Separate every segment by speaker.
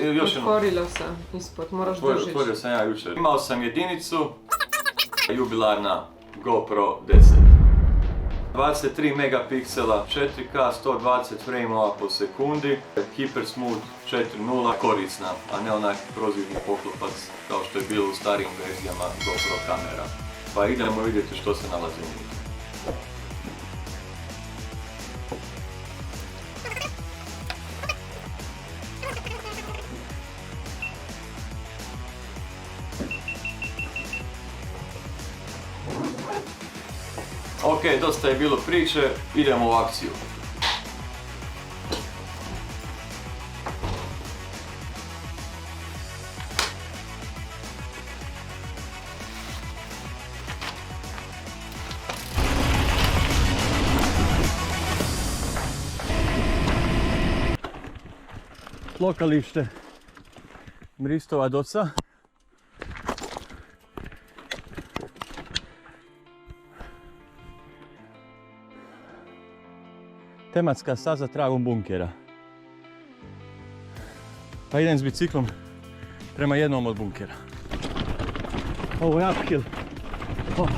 Speaker 1: još jedno.
Speaker 2: Otvorilo sam ispod, moraš dužić.
Speaker 1: Otvorio sam ja jučer. Imao sam jedinicu, jubilarna GoPro 10. 23 megapiksela, 4K, 120 frameova po sekundi, Hyper Smooth 4.0, korisna, a ne onak prozirni poklopac kao što je bilo u starijim verzijama GoPro kamera. Pa idemo vidjeti što se nalazi unutra. Ok, dosta je bilo priče, idemo u akciju. Lokalište Bristova Doca. Tematska staza tragom bunkera. Pa idem s biciklom prema jednom od bunkera. Ovo je uphill. Oh.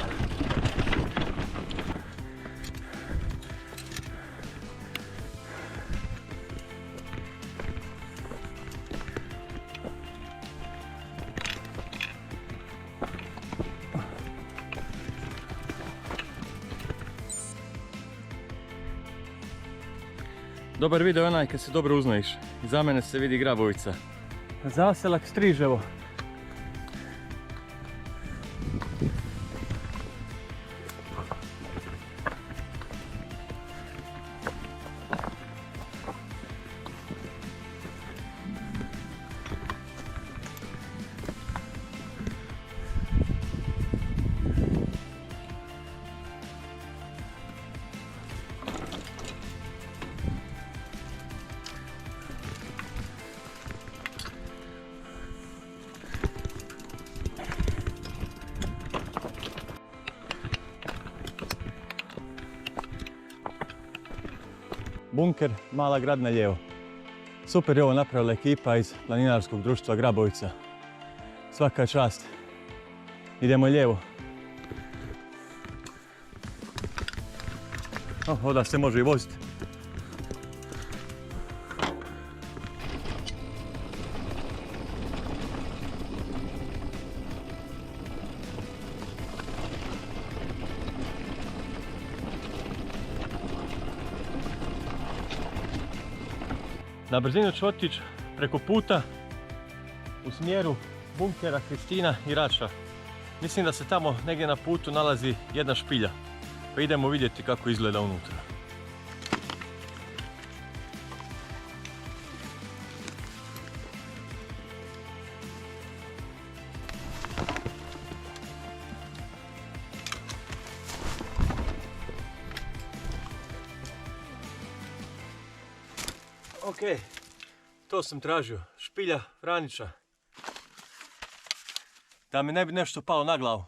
Speaker 1: Dobar video je onaj kad se dobro uznojiš. Iza mene se vidi Grabovica. Zaselak Striževo. Bunker, Mala Gradna lijevo. Super je ovo napravila ekipa iz planinarskog društva Grabovica. Svaka čast. Idemo lijevo. Ovdje se može i voziti. Na brzinu ću otići preko puta u smjeru bunkera Kristina i Rača. Mislim da se tamo negdje na putu nalazi jedna špilja. Pa idemo vidjeti kako izgleda unutra. Ok, to sam tražio, špilja Franića. Da mi ne bi nešto palo na glavu.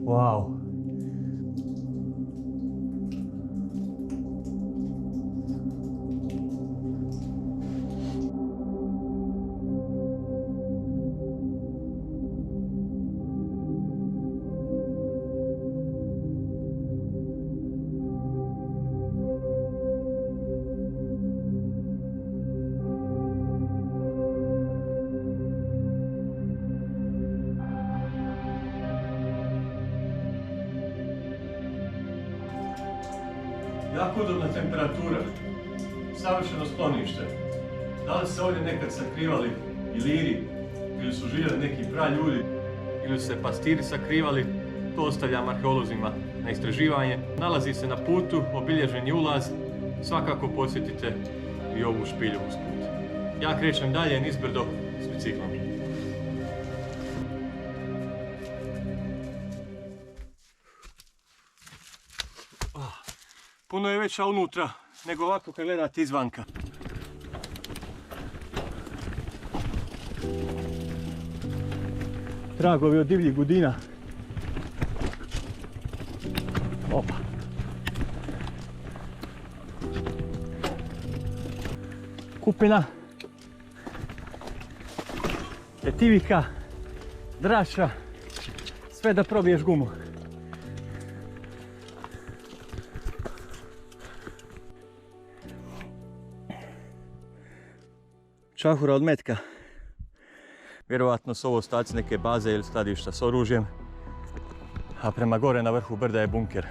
Speaker 1: Wow. Jako udobna temperatura, savršeno sklonište. Da li se ovdje nekad sakrivali Iliri, ili su živjeli neki praljudi, ili su se pastiri sakrivali, to ostavljam arheolozima na istraživanje. Nalazi se na putu, obilježen je ulaz, svakako posjetite i ovu špilju usput. Ja krećem dalje nizbrdo s biciklom. Puno je veća unutra nego ovako kad gledate izvanka.
Speaker 3: tragovi od divljih gudina. Opa. Kupina. Etivika. Drača. Sve da probiješ gumu. Čahura od metka. Vjerovatno su ovo ostaci neke baze ili skladišta s oružjem. A prema gore na vrhu brda je bunker.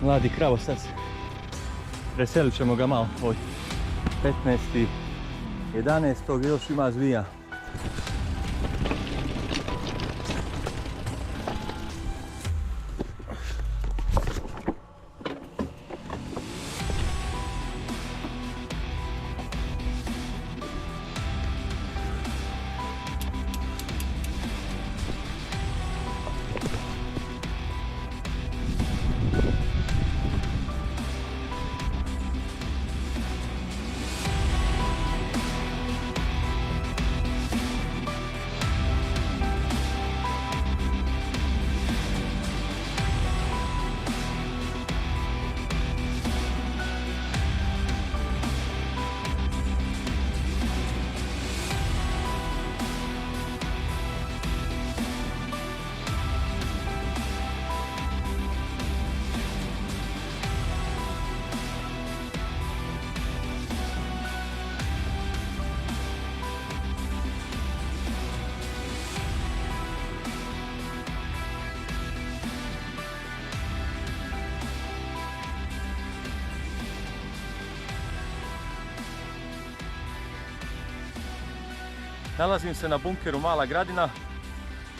Speaker 3: Mladi kravosac. Preselit ćemo ga malo od 15.11. još ima zvija. Nalazim se na bunkeru Mala Gradina.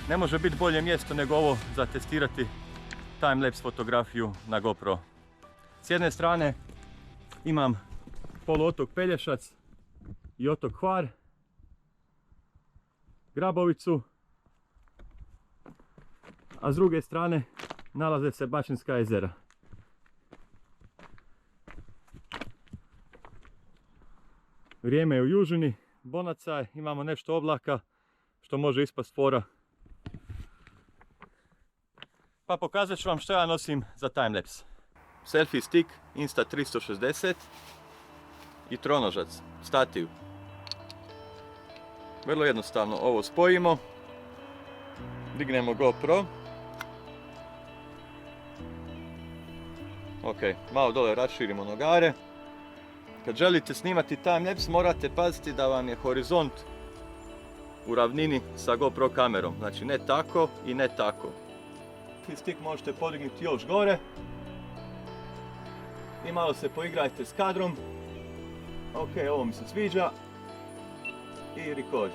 Speaker 3: Ne može biti bolje mjesto nego ovo za testirati timelapse fotografiju na GoPro. S jedne strane imam poluotok Pelješac i otok Hvar, Grabovicu, a s druge strane nalaze se Bačinska jezera. Vrijeme je u južini, Bonacaj, imamo nešto oblaka što može ispast fora. Pa pokazat ću vam što ja nosim za timelapse. Selfie stick Insta360 i tronožac, stativ. Vrlo jednostavno ovo spojimo, dignemo GoPro. Ok, malo dole raširimo nogare. Kad želite snimati timelapse morate paziti da vam je horizont u ravnini sa GoPro kamerom. Znači ne tako i ne tako. Stick možete podignuti još gore. I malo se poigrajte s kadrom. Ok, ovo mi se sviđa. I record.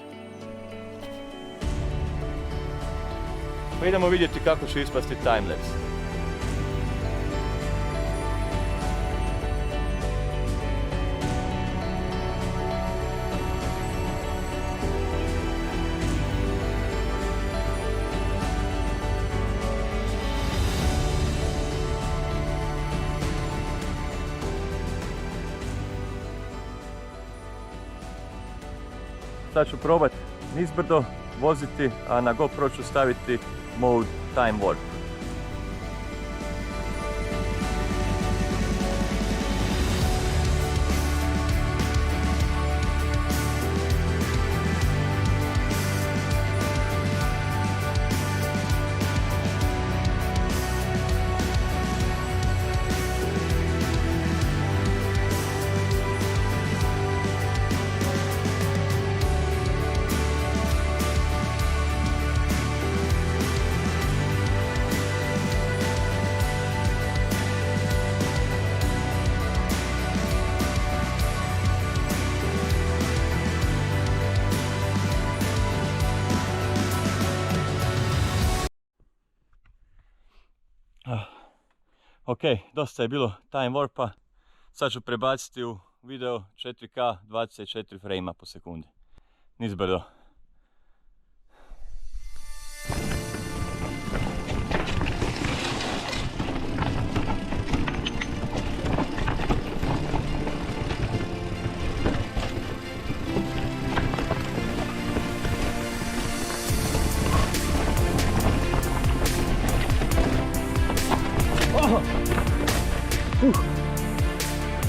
Speaker 3: Pa idemo vidjeti kako će ispasti timelapse. Sad ću probati nizbrdo voziti, a na GoPro ću staviti mode Time Warp. Ok, dosta je bilo time warpa. Sad ću prebaciti u video 4K 24 frame po sekundi. Nizbrdo.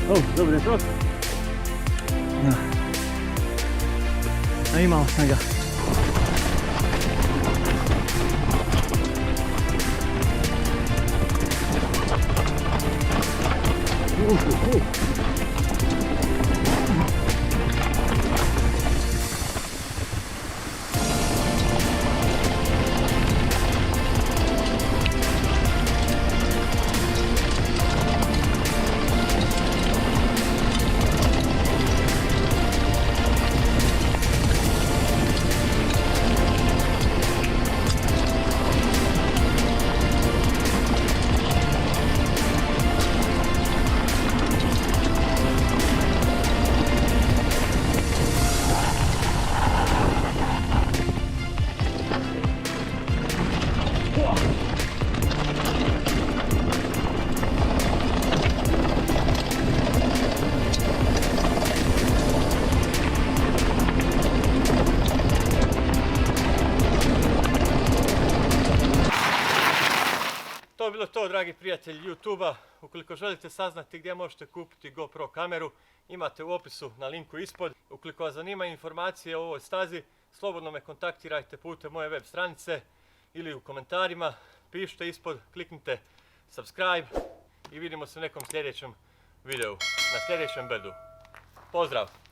Speaker 3: Dobro jutro. A imao sam ga. To je bilo to, dragi prijatelji YouTube-a. Ukoliko želite saznati gdje možete kupiti GoPro kameru, imate u opisu na linku ispod. Ukoliko vas zanima informacije o ovoj stazi, slobodno me kontaktirajte putem moje web stranice ili u komentarima. Pišite ispod, kliknite subscribe i vidimo se u nekom sljedećem videu, na sljedećem brdu. Pozdrav!